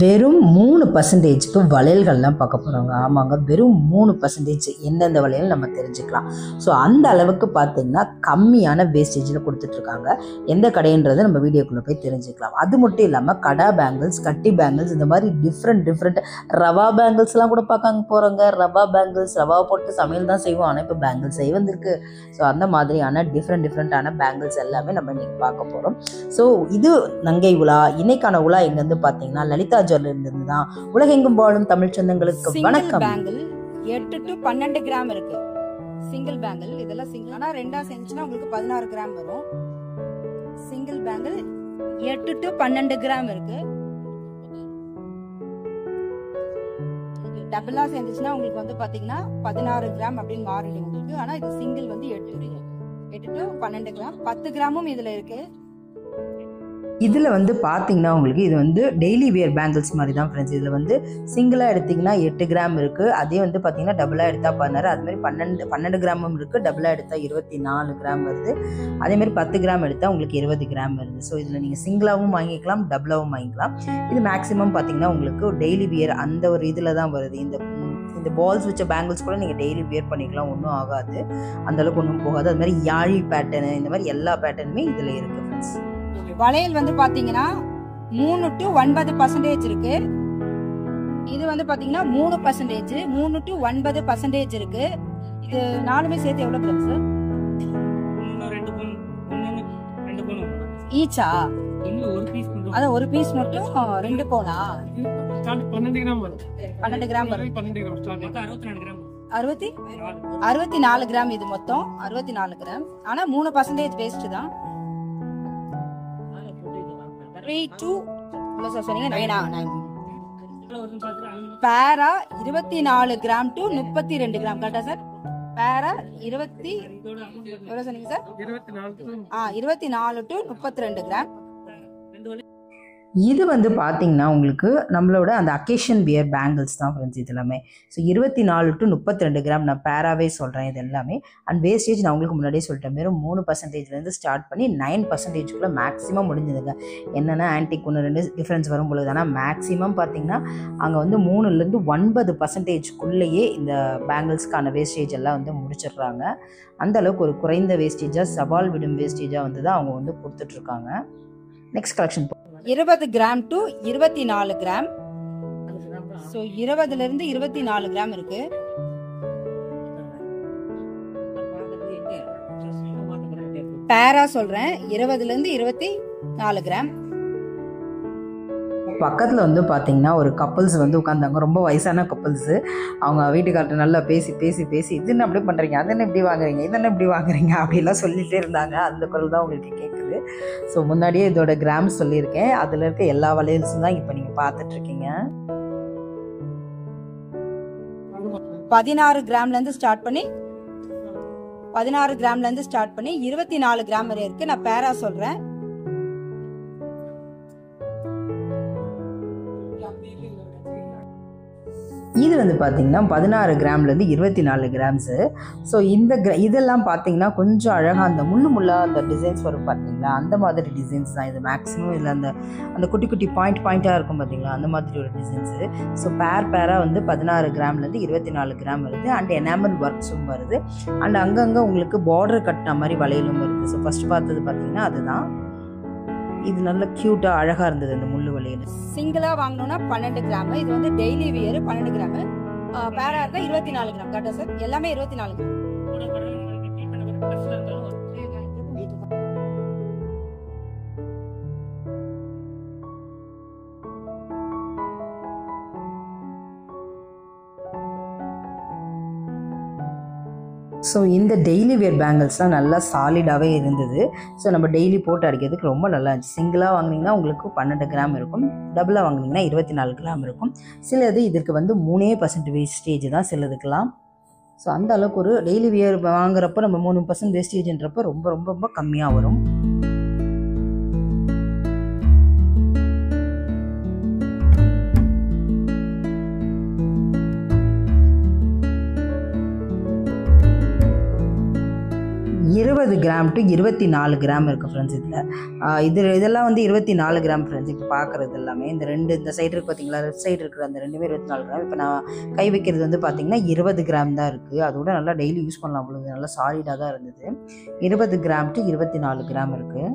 வெறும் 3%க்கு வளையல்கள்லாம் பார்க்க போகிறோங்க. ஆமாங்க, வெறும் 3% எந்தெந்த வளையல் நம்ம தெரிஞ்சுக்கலாம். ஸோ அந்த அளவுக்கு பார்த்தீங்கன்னா கம்மியான வேஸ்டேஜில் கொடுத்துட்ருக்காங்க. எந்த கடைன்றது நம்ம வீடியோக்குள்ளே போய் தெரிஞ்சுக்கலாம். அது மட்டும் இல்லாமல் கடா பேங்கிள்ஸ், கட்டி பேங்கிள்ஸ், இந்த மாதிரி டிஃப்ரெண்ட் ரவா பேங்கிள்ஸ்லாம் கூட பார்க்க போகிறோங்க. ரவா பேங்கிள்ஸ், ரவா போட்டு சமையல் தான் செய்வோம், ஆனால் இப்போ பேங்கிள்ஸ் செய்ய வந்திருக்கு. ஸோ அந்த மாதிரியான டிஃப்ரெண்ட்டான பேங்கிள்ஸ் எல்லாமே நம்ம இன்றைக்கி பார்க்க போகிறோம். ஸோ இது நங்கை உலா. இன்னைக்கான உலா எங்கேருந்து பார்த்தீங்கன்னா லலிதா ஜுவல்லரிலிருந்து தான். உலகெங்கும் வாழும் தமிழ் சொந்தங்களுக்கு வணக்கம். பேங்கிள் 8 to 12 கிராம் இருக்கு. சிங்கிள் பேங்கிள் இதெல்லாம் சிங்கிள். ஆனா ரெண்டா செஞ்சுனா உங்களுக்கு 16 கிராம் வரும். சிங்கிள் பேங்கிள் 8 to 12 கிராம் இருக்கு. டபுளா செஞ்சுச்சுனா உங்களுக்கு வந்து பாத்தீங்கன்னா 16 கிராம் அப்படின்னு மாறிடும் உங்களுக்கு. ஆனா இது சிங்கிள் வந்து 8 to 12 கிராம். 10 கிராமும் இதுல இருக்கு. இதில் வந்து பார்த்தீங்கன்னா உங்களுக்கு இது வந்து டெய்லி வியர் பேங்கிள்ஸ் மாதிரி தான் ஃப்ரெண்ட்ஸ். இதில் வந்து சிங்கிளாக எடுத்திங்கன்னா 8 கிராம் இருக்குது. அதே வந்து பார்த்தீங்கன்னா டபுளாக எடுத்தால் 16, அதுமாதிரி 12 கிராமும் இருக்குது. டபுளாக எடுத்தால் 24 கிராம் வருது. அதேமாதிரி 10 கிராம் எடுத்தால் உங்களுக்கு 20 கிராம் வருது. ஸோ இதில் நீங்கள் சிங்கிளாகவும் வாங்கிக்கலாம், டபுளாகவும் வாங்கிக்கலாம். இது மேக்ஸிமம் பார்த்தீங்கன்னா உங்களுக்கு டெய்லி வியர் அந்த ஒரு இதில் தான் வருது. இந்த பால்ஸ் வச்ச பேங்கிள்ஸ் கூட நீங்கள் டெய்லி வியர் பண்ணிக்கலாம், ஒன்றும் ஆகாது, அந்தளவுக்கு ஒன்றும் போகாது. அது மாதிரி யாழி பேட்டர்னு, இந்த மாதிரி எல்லா பேட்டர்னுமே இதில் இருக்குது ஃப்ரெண்ட்ஸ். வளையல் வந்து பாத்தீங்கன்னா 3 to 9% இருக்கு. இது வந்து பாத்தீங்கன்னா 3%, 3 to 9% இருக்கு. இது நாலுமே சேர்த்து எவ்வளவு பிரைஸ் சார்? ஈச்சா? அத ஒரு பீஸ் மட்டும் 2 பவுனா? 12 கிராம் வரும். 12 கிராம் வரும். 64 கிராம். இது மொத்தம் 64 கிராம். ஆனா 3% வேஸ்ட் தான். 3 to பேரா 24 கிராம் டு 32 கிராம். கரெக்டா சார்? பேரா 20 எவ்வளவு சொன்னீங்க சார்? 24 to 32 gram. இது வந்து பார்த்தீங்கன்னா உங்களுக்கு நம்மளோட அந்த அக்கேஷன் வியர் பேங்கிள்ஸ் தான் ஃப்ரெண்ட்ஸ் இது எல்லாமே. ஸோ 24 to 32 கிராம் நான் பேராவே சொல்கிறேன் இது எல்லாமே. அண்ட் வேஸ்டேஜ் நான் உங்களுக்கு முன்னாடியே சொல்லிட்டேன், வெறும் 3%லேருந்து ஸ்டார்ட் பண்ணி 9%க்குள்ளே மேக்ஸிமம் முடிஞ்சதுங்க. என்னென்னா ஆன்டிக் ஒன்று 2 டிஃப்ரென்ஸ் வரும் பொழுது, ஆனால் மேக்ஸிமம் பார்த்தீங்கன்னா அங்கே வந்து 3லேருந்து 9%க்குள்ளேயே இந்த பேங்கிள்ஸ்க்கான வேஸ்டேஜ் எல்லாம் வந்து முடிச்சிடுறாங்க. அந்த அளவுக்கு ஒரு குறைந்த வேஸ்டேஜாக, சவால் விடும் வேஸ்டேஜாக வந்து தான் அவங்க வந்து கொடுத்துட்ருக்காங்க. Next collection 20 gram to 24 gram. So 20லேருந்து 24 கிராம் இருக்கு. பேரா சொல்றேன், 20லேருந்து 24 கிராம். பக்கத்தில் வந்து பார்த்தீங்கன்னா ஒரு கப்புள்ஸ் வந்து உட்காந்தாங்க, ரொம்ப வயசான கப்புள்ஸு. அவங்க வீட்டுக்கார்ட்ட நல்லா பேசி இது என்ன அப்படி பண்ணுறீங்க, அது என்ன இப்படி வாங்குறீங்க, இதெல்லாம் இப்படி வாங்குறீங்க அப்படிலாம் சொல்லிகிட்டே இருந்தாங்க. அந்த குரல் தான் உங்களுக்கு கேட்குது. ஸோ முன்னாடியே இதோட கிராம் சொல்லியிருக்கேன். அதில் இருக்க எல்லா வளையல்ஸும் தான் இப்போ நீங்கள் பார்த்துட்ருக்கீங்க. 16 கிராம்லேருந்து ஸ்டார்ட் பண்ணி 24 கிராம் வரை இருக்கு. நான் பேரா சொல்றேன். இது வந்து பார்த்தீங்கன்னா 16 கிராம்லேருந்து 24 கிராம்ஸு. ஸோ இதெல்லாம் பார்த்தீங்கன்னா கொஞ்சம் அழகாக அந்த முள்ளாக அந்த டிசைன்ஸ் வரும் பார்த்தீங்களா, அந்த மாதிரி டிசைன்ஸ் தான் இது மேக்ஸிமம். இதில் அந்த குட்டி பாயிண்ட்டாக இருக்கும் பார்த்தீங்களா, அந்த மாதிரி ஒரு டிசைன்ஸு. ஸோ பேராக வந்து 16 கிராம்லேருந்து 24 கிராம் வருது. அண்ட் எனாமல் ஒர்க்ஸும் வருது. அண்ட் அங்கங்கே உங்களுக்கு பார்டர் கட்டின மாதிரி வளையலும் வருது. ஸோ ஃபஸ்ட்டு பார்த்தது பார்த்தீங்கன்னா அதுதான். இது நல்ல க்யூட்டாக அழகாக இருந்தது அந்த முள்ளு வளையல். சிங்கிளாக வாங்கணும்னா 12 கிராம். இது வந்து டெய்லி வியர் 12 கிராம். பேரா இருந்தா 24 கிராம். கரெக்டா சார்? எல்லாமே 24 கிராம். ஸோ இந்த டெய்லி வேர் பேங்கிள்ஸ்லாம் நல்லா சாலிடாகவே இருந்தது. ஸோ நம்ம டெய்லி போட்டு அடிக்கிறதுக்கு ரொம்ப நல்லா இருந்துச்சு. சிங்கிளாக வாங்கினீங்கன்னா உங்களுக்கு 12 கிராம் இருக்கும், டபுளாக வாங்கினீங்கன்னா 24 கிராம் இருக்கும். சிலது இதற்கு வந்து 3% வேஸ்டேஜ் தான் சிலதுக்கெலாம். ஸோ அந்த அளவுக்கு ஒரு டெய்லி வியர் வாங்குறப்போ நம்ம 3% வேஸ்டேஜ்ன்றப்போ ரொம்ப ரொம்ப ரொம்ப கம்மியாக வரும். 20 கிராம் டு 24 கிராம் இருக்குது ஃப்ரெண்ட்ஸ். இதெல்லாம் வந்து 24 கிராம் ஃப்ரெண்ட்ஸ். இப்போ பார்க்குறது எல்லாமே இந்த சைடு இருக்குது பார்த்தீங்களா, லெஃப்ட் சைடு இருக்கிற அந்த ரெண்டுமே 24 கிராம். இப்போ நான் கை வைக்கிறது வந்து பார்த்தீங்கன்னா 20 கிராம் தான் இருக்குது. அதோட நல்லா டெய்லி யூஸ் பண்ணலாம், அவ்வளோ நல்லா சாலிடாக தான் இருந்தது. 20 கிராம் டு 24 கிராம் இருக்குது.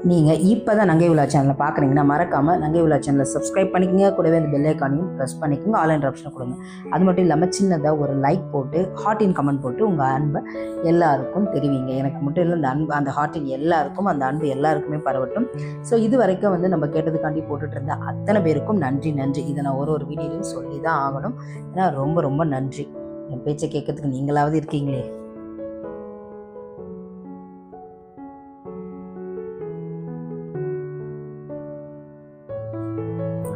நீங்கள் இப்போ தான் நங்கை உலா சேனலில் பார்க்குறீங்கன்னா மறக்காமல் நங்கை உலா சேனலை சப்ஸ்கிரைப் பண்ணிக்கோங்க. கூடவே அந்த பெல் ஐக்கானையும் ப்ரெஸ் பண்ணிக்கோங்க. ஆல் என்ற ஆப்ஷனை கொடுங்க. அது மட்டும் இல்லாமல் சின்னதாக ஒரு லைக் போட்டு ஹார்ட்டின் கமெண்ட் போட்டு உங்கள் அன்பை எல்லாருக்கும் தெரிவிங்க. எனக்கு மட்டும் இல்லை, அந்த ஹார்ட்டின் எல்லாருக்கும், அந்த அன்பு எல்லாருக்குமே பரவட்டும். ஸோ இது வரைக்கும் வந்து நம்ம கேட்டதுக்காண்டி போட்டுட்டு இருந்த அத்தனை பேருக்கும் நன்றி. இதை நான் ஒரு வீடியோலையும் சொல்லி தான் ஆகணும். ஏன்னா ரொம்ப ரொம்ப நன்றி. என் பேச்சை கேட்கறதுக்கு நீங்களாவது இருக்கீங்களே.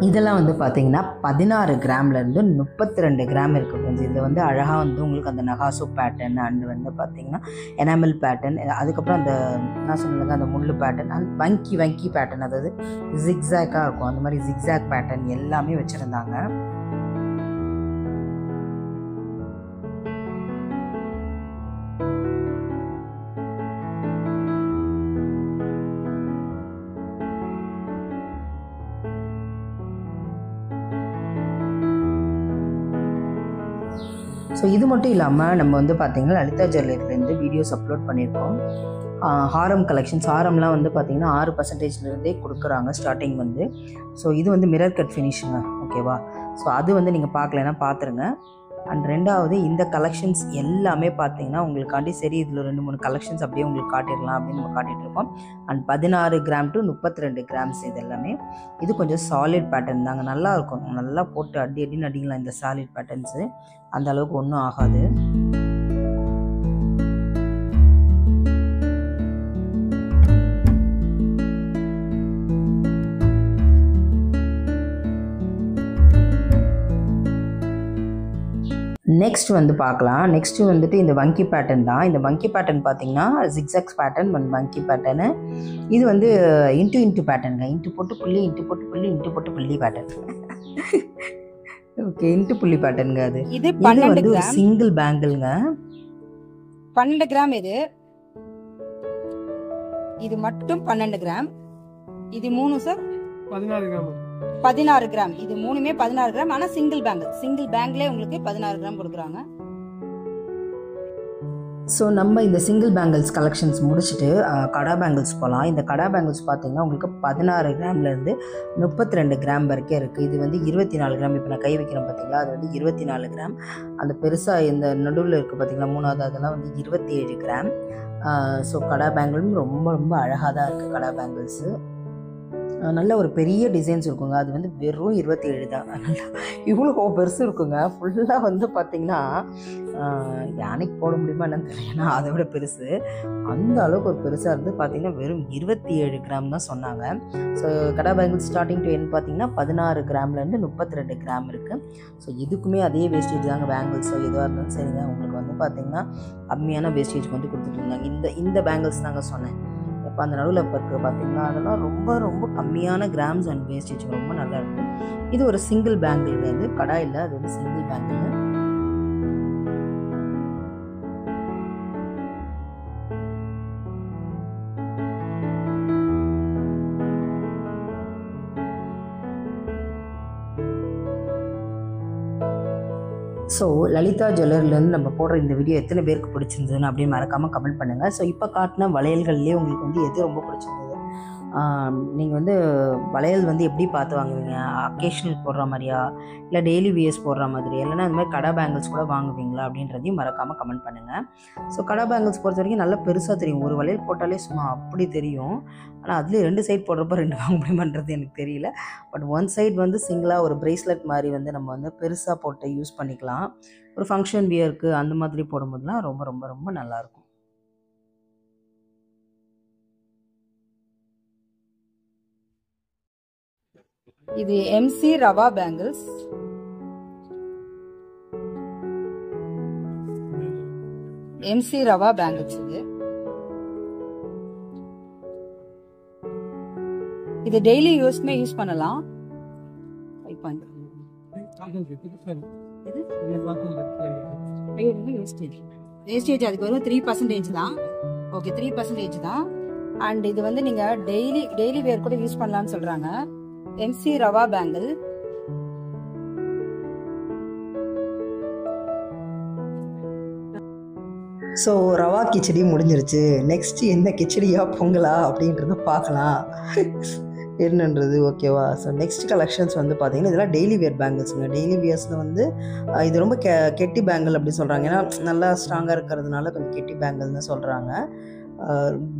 இதெல்லாம் வந்து பார்த்தீங்கன்னா 16 கிராம்லேருந்து 32 கிராம் இருக்குது ஃப்ரெண்ட்ஸ். இதில் வந்து அழகாக வந்து உங்களுக்கு அந்த நகாசோ பேட்டர்ன் அண்ட் வந்து பார்த்தீங்கன்னா எனாமல் பேட்டர்ன், அதுக்கப்புறம் அந்த நான் சொன்னதுங்க அந்த முள்ளு பேட்டர்ன் அண்ட் வங்கி பேட்டர்ன், அதாவது ஜிக்ஸாக்காக இருக்கும், அந்த மாதிரி ஜிக்ஸாக் பேட்டர்ன் எல்லாமே வச்சுருந்தாங்க. ஸோ இது மட்டும் இல்லாமல் நம்ம வந்து பார்த்திங்கன்னா லலிதா ஜுவல்லரிலேருந்து வீடியோஸ் அப்லோட் பண்ணியிருக்கோம். ஹாரம் கலெக்ஷன்ஸ், ஹாரம்லாம் வந்து பார்த்திங்கன்னா 6%லேருந்தே கொடுக்குறாங்க ஸ்டார்டிங் வந்து. ஸோ இது வந்து மிரர் கட் ஃபினிஷுங்க, ஓகேவா. ஸோ அது வந்து நீங்கள் பார்க்கலன்னா பார்த்துருங்க. அண்ட் ரெண்டாவது இந்த கலெக்ஷன்ஸ் எல்லாமே பார்த்தீங்கன்னா உங்களுக்காண்டி சரி இதில் 2-3 கலெக்ஷன்ஸ் அப்படியே உங்களுக்கு காட்டிடலாம் அப்படின்னு நம்ம காட்டிகிட்டு இருக்கோம். அண்ட் 16 கிராம் டு 32 கிராம்ஸ் இது எல்லாமே. இது கொஞ்சம் சாலிட் பேட்டர்ன் தாங்க, நல்லா இருக்கும். நல்லா போட்டு அடின்னு அடிக்கலாம் இந்த சாலிட் பேட்டர்ன்ஸு, அந்த அளவுக்கு ஒன்றும் ஆகாது. நெக்ஸ்ட் வந்து பார்க்கலாம். நெக்ஸ்ட்டு வந்துட்டு இந்த வங்கி பேட்டர்ன் தான். இந்த வங்கி பேட்டர்ன் பார்த்தீங்கன்னா ஜிக்ஸாக்ஸ் பேட்டர்ன் அண்ட் வங்கி பேட்டர்னு. இது வந்து இன்ட்டு பேட்டர்னுங்க. இன்ட்டு போட்டு புள்ளி பேட்டர்ன். ஓகே, இன்ட்டு புள்ளி பேட்டர்னுங்க. இது வந்து ஒரு சிங்கிள் பேங்கிள்ங்க. 12 கிராம். இது மட்டும் 12 கிராம். இது 3 சார் 16 கிராம். 16 கிராம். இது மூணுமே 16 கிராம். ஆனா சிங்கிள் பேங்க்லேயே உங்களுக்கு 16 கிராம் கொடுக்குறாங்க. ஸோ நம்ம இந்த சிங்கிள் பேங்கிள்ஸ் கலெக்ஷன்ஸ் முடிச்சுட்டு கடா பேங்கிள்ஸ் போகலாம். இந்த கடா பேங்கிள்ஸ் பார்த்தீங்கன்னா உங்களுக்கு 16 கிராம்லேருந்து 32 கிராம் வரைக்கும் இருக்குது. இது வந்து 24 கிராம். இப்போ நான் கை வைக்கிறேன் பார்த்தீங்களா, அது வந்து 24 கிராம். அந்த பெருசாக இந்த நடுவில் இருக்குது பார்த்தீங்களா, 3வது, அதெல்லாம் வந்து 27 கிராம். ஸோ கடா பேங்கிளும் ரொம்ப ரொம்ப அழகாக தான் இருக்குது. கடா பேங்கிள்ஸு நல்ல ஒரு பெரிய டிசைன்ஸ் இருக்குங்க. அது வந்து வெறும் 27 தான். நல்லா இவ்வளோ பெருசு இருக்குங்க. ஃபுல்லாக வந்து பார்த்திங்கன்னா யானைக்கு போட முடியுமா என்னன்னு தெரியல, ஏன்னா அதை விட பெருசு. அந்த அளவுக்கு ஒரு பெருசாக இருந்து பார்த்திங்கன்னா வெறும் 27 கிராம் தான் சொன்னாங்க. So kara bangles starting to end பார்த்திங்கன்னா 16 கிராம்லேருந்து 32 கிராம் இருக்குது. ஸோ இதுக்குமே அதே வேஸ்டேஜ் தாங்க பேங்கிள்ஸோ எதுவாக இருந்தாலும் சரிங்க. உங்களுக்கு வந்து பார்த்திங்கன்னா கம்மியான வேஸ்டேஜ் வந்து கொடுத்துட்டு இருந்தாங்க. இந்த பேங்கிள்ஸ் தாங்க சொன்னேன். இப்போ அந்த நடுவில் இப்போ இருக்குது பார்த்தீங்கன்னா, அதெல்லாம் ரொம்ப ரொம்ப கம்மியான கிராம்ஸ் அண்ட் வேஸ்டேஜ், ரொம்ப நல்லா இருக்குது. இது ஒரு சிங்கிள் பேங்கிள், அது கடா இல்லை, அது வந்து சிங்கிள் பேங்கிள். ஸோ லலிதா ஜுவல்லரிலேருந்து நம்ம போடுற இந்த வீடியோ எத்தனை பேருக்கு பிடிச்சிருந்ததுன்னு அப்படின்னு மறக்காமல் கமெண்ட் பண்ணுங்கள். ஸோ இப்போ காட்டின வளையல்கள்லேயே உங்களுக்கு வந்து எது ரொம்ப பிடிச்சிருந்தது? நீங்கள் வந்து வளையல் வந்து எப்படி பார்த்து வாங்குவீங்க? அக்கேஷனல் போடுற மாதிரியா, இல்லை டெய்லி வியர்ஸ் போடுற மாதிரி, இல்லைன்னா இந்த மாதிரி கடா பேங்கிள்ஸ் கூட வாங்குவீங்களா அப்படின்றதையும் மறக்காமல் கமெண்ட் பண்ணுங்கள். ஸோ கடா பேங்கிள்ஸ் பொறுத்த வரைக்கும் நல்லா பெருசாக தெரியும். ஒரு வளையல் போட்டாலே சும்மா அப்படி தெரியும். ஆனால் அதுலேயே 2 சைட் போடுறப்ப 2 வாங்க முடியுமான்றது எனக்கு தெரியல. பட் ஒன் சைட் வந்து சிங்கிளாக ஒரு ப்ரேஸ்லெட் மாதிரி வந்து நம்ம வந்து பெருசாக போட்டு யூஸ் பண்ணிக்கலாம். ஒரு ஃபங்க்ஷன் வியருக்கு அந்த மாதிரி போடும்போதுலாம் ரொம்ப ரொம்ப ரொம்ப நல்லாயிருக்கும். இது MC rava bangles. MC rava bangles இது டெய்லி யூஸ் பண்ணலாம். பாயிண்ட். வேஸ்டேஜ் அதுக்கு வரும் 3% தான். ஓகே, 3% தான். அண்ட் இது வந்து நீங்க டெய்லி வேர் கூட யூஸ் பண்ணலாம்னு சொல்றாங்க. MC rava bangle. So rava khichdi முடிஞ்சிருச்சு. நெக்ஸ்ட் என்ன கிச்சடியா பொங்கலா அப்படின்றத பார்க்கலாம் என்னன்றது. ஓகேவா? ஸோ நெக்ஸ்ட் கலெக்ஷன்ஸ் வந்து பார்த்தீங்கன்னா இதெல்லாம் டெய்லி வேர் பேங்கிள்ஸுங்க. டெய்லி வியர்ஸில் வந்து இது ரொம்ப கெட்டி பேங்கிள் அப்படி சொல்கிறாங்க. ஏன்னா நல்லா ஸ்ட்ராங்காக இருக்கிறதுனால கொஞ்சம் கெட்டி பேங்கிள்னு சொல்கிறாங்க.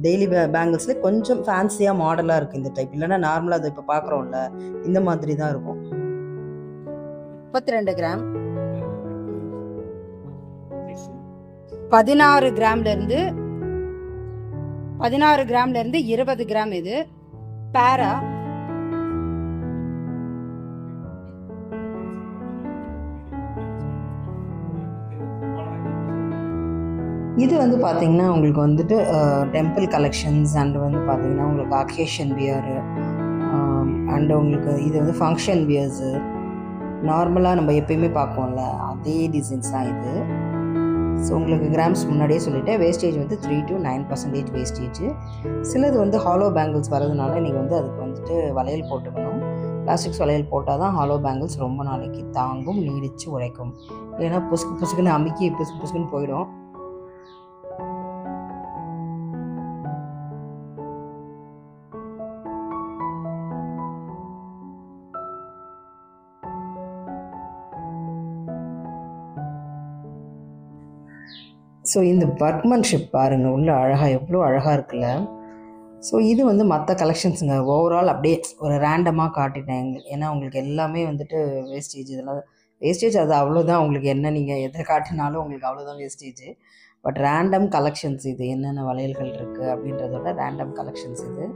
டெய்லி பேங்கிள்ஸில் கொஞ்சம் ஃபேன்சியாக மாடலாக இருக்குது இந்த டைப். இல்லைன்னா நார்மலாக அதை இப்போ பார்க்குறோம்ல இந்த மாதிரி தான் இருக்கும். 32 கிராம், 16 கிராம்ல இருந்து 20 கிராம். இது பேரா. இது வந்து பார்த்தீங்கன்னா உங்களுக்கு வந்துட்டு டெம்பிள் கலெக்ஷன்ஸ் அண்ட் வந்து பார்த்தீங்கன்னா உங்களுக்கு அக்கேஷன் வியரு அண்டு உங்களுக்கு இது வந்து ஃபங்க்ஷன் வியர்ஸு. நார்மலாக நம்ம எப்பயுமே பார்ப்போம்ல அதே டிசைன்ஸ் தான் இது. ஸோ உங்களுக்கு கிராம்ஸ் முன்னாடியே சொல்லிவிட்டேன். வேஸ்டேஜ் வந்து 3 to 9% வேஸ்டேஜ். சிலது வந்து ஹாலோ பேங்கிள்ஸ் வரதுனால நீங்கள் வந்து அதுக்கு வந்துட்டு வளையல் போட்டுக்கணும். பிளாஸ்டிக்ஸ் வளையல் போட்டால் தான் ஹாலோ பேங்கிள்ஸ் ரொம்ப நாளைக்கு தாங்கும், நீடித்து உழைக்கும். ஏன்னா புசுக்குன்னு அமுக்கி புசுக்குன்னு போயிடும். ஸோ இந்த ஒர்க்மன்ஷிப் பாருங்கள், உள்ள அழகாக எவ்வளோ அழகாக இருக்குல்ல. ஸோ இது வந்து மற்ற கலெக்ஷன்ஸுங்க. ஓவரால் அப்படியே ஒரு ரேண்டமாக காட்டிட்டேன். ஏன்னா உங்களுக்கு எல்லாமே வந்துட்டு வேஸ்டேஜ். இதெல்லாம் வேஸ்டேஜ். அது அவ்வளோதான். உங்களுக்கு என்ன நீங்கள் எதை காட்டினாலும் உங்களுக்கு அவ்வளோதான் வேஸ்டேஜ். பட் ரேண்டம் கலெக்ஷன்ஸ் இது. என்னென்ன வளையல்கள் இருக்குது அப்படின்றதோட ரேண்டம் கலெக்ஷன்ஸ் இது.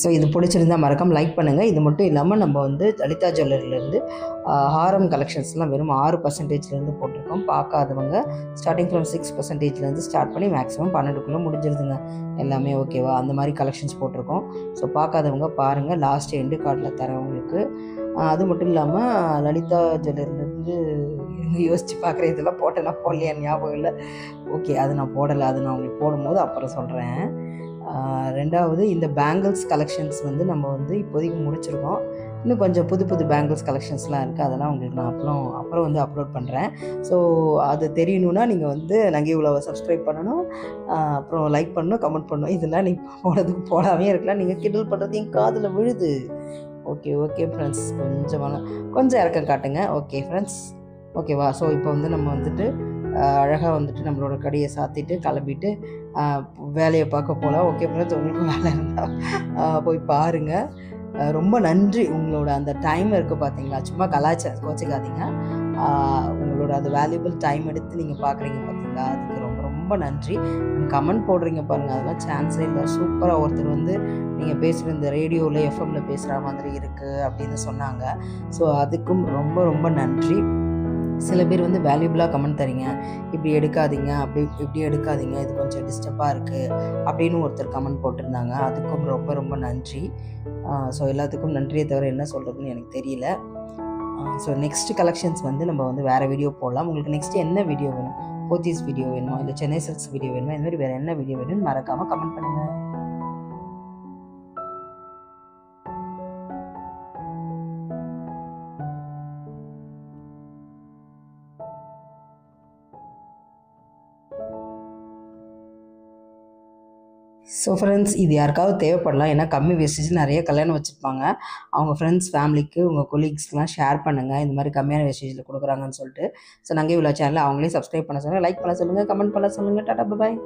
ஸோ இது பிடிச்சிருந்தா மறக்காம லைக் பண்ணுங்கள். இது மட்டும் இல்லாமல் நம்ம வந்து லலிதா ஜுவல்லரிலேருந்து ஹாரம் கலெக்ஷன்ஸ்லாம் வெறும் 6%லேருந்து போட்டிருக்கோம். பார்க்காதவங்க ஸ்டார்டிங் ஃப்ரம் 6%லேருந்து ஸ்டார்ட் பண்ணி மேக்ஸிமம் 12க்குள்ளே முடிஞ்சிருதுங்க எல்லாமே. ஓகேவா? அந்த மாதிரி கலெக்ஷன்ஸ் போட்டிருக்கோம். ஸோ பார்க்காதவங்க பாருங்கள். லாஸ்ட் எண்டு கார்டில் தரவங்களுக்கு. அது மட்டும் இல்லாமல் லலிதா ஜுவல்லரிலேருந்து யோசித்து பார்க்குறேன். இதெல்லாம் போட்டேன்னா போடலையா ஞாபகம் இல்லை. ஓகே, அது நான் போடலை. அது நான் உங்களுக்கு போடும்போது அப்புறம் சொல்கிறேன். ரெண்டாவது இந்த பேங்கிள்ஸ் கலெக்ஷன்ஸ் வந்து நம்ம வந்து இப்போதைக்கு முடிச்சிருக்கோம். இன்னும் கொஞ்சம் புது பேங்கிள்ஸ் கலெக்ஷன்ஸ்லாம் இருக்குது. அதெல்லாம் உங்களுக்கு நான் அப்புறம் வந்து அப்லோட் பண்ணுறேன். ஸோ அது தெரியணுன்னா நீங்கள் வந்து நங்கை உலவை சப்ஸ்கிரைப் பண்ணணும், அப்புறம் லைக் பண்ணணும், கமெண்ட் பண்ணணும். இதெல்லாம் நீங்கள் போடாமே இருக்கலாம். நீங்கள் கிண்டல் பண்ணுறது என் காதில் விழுது. ஓகே ஃப்ரெண்ட்ஸ், கொஞ்சம் இறக்கம் காட்டுங்க. ஓகே ஃப்ரெண்ட்ஸ், ஓகேவா? ஸோ இப்போ வந்து நம்ம வந்துட்டு அழகாக வந்துட்டு நம்மளோட கடையை சாத்திட்டு கிளம்பிட்டு வேலையை பார்க்க போகலாம். ஓகே ஃப்ரெண்ட்ஸ், உங்களுக்கும் வேலை இருந்தால் போய் பாருங்கள். ரொம்ப நன்றி. உங்களோட அந்த டைம் இருக்குது பார்த்தீங்களா, சும்மா கோச்சிக்காதீங்க. உங்களோட அந்த வேல்யூபிள் டைம் எடுத்து நீங்கள் பார்க்குறீங்க பார்த்தீங்களா, அதுக்கு ரொம்ப ரொம்ப நன்றி. கமெண்ட் போடுறீங்க பாருங்கள், அதெல்லாம் சான்ஸே இல்லை. சூப்பராக ஒருத்தர் வந்து நீங்கள் பேசுகிற இந்த ரேடியோவில் எஃப்எம்ல பேசுகிற மாதிரி இருக்குது அப்படின்னு சொன்னாங்க. ஸோ அதுக்கும் ரொம்ப ரொம்ப நன்றி. சில பேர் வந்து வேல்யூபிளாக கமெண்ட் தரீங்க, இப்படி எடுக்காதீங்க, இப்படி எடுக்காதீங்க, இது கொஞ்சம் டிஸ்டர்பாக இருக்குது அப்படின்னு ஒருத்தர் கமெண்ட் போட்டிருந்தாங்க. அதுக்கும் ரொம்ப ரொம்ப நன்றி. ஸோ எல்லாத்துக்கும் நன்றியை தவிர என்ன சொல்கிறதுன்னு எனக்கு தெரியல. ஸோ நெக்ஸ்ட் கலெக்ஷன்ஸ் வந்து நம்ம வந்து வேறு வீடியோ போடலாம். உங்களுக்கு நெக்ஸ்ட்டு என்ன வீடியோ வேணும்? போத்தீஸ் வீடியோ வேணுமா, இல்லை சென்னை சில்க்ஸ் வீடியோ வேணுமா, இந்த மாதிரி வேறு என்ன வீடியோ வேணும்னு மறக்காமல் கமெண்ட் பண்ணுங்கள். ஸோ ஃப்ரெண்ட்ஸ், இது யாருக்காவது தேவைப்படலாம். ஏன்னா கம்மி வேஸ்டேஜ் நிறைய கல்யாணம் வச்சுருப்பாங்க. அவங்க ஃப்ரெண்ட்ஸ், ஃபேமிலிக்கு, உங்கள் கொலீக்ஸ்க்கெலாம் ஷேர் பண்ணுங்கள். இந்த மாதிரி கம்மியான வேஸ்டேஜில் கொடுக்குறாங்கன்னு சொல்லிட்டு. ஸோ நங்கை உலா சேனலை அவங்களே சப்ஸ்கிரைப் பண்ண சொல்லுங்கள், லைக் பண்ண சொல்லுங்கள், கமெண்ட் பண்ண சொல்லுங்கள். டாடா, பாய்.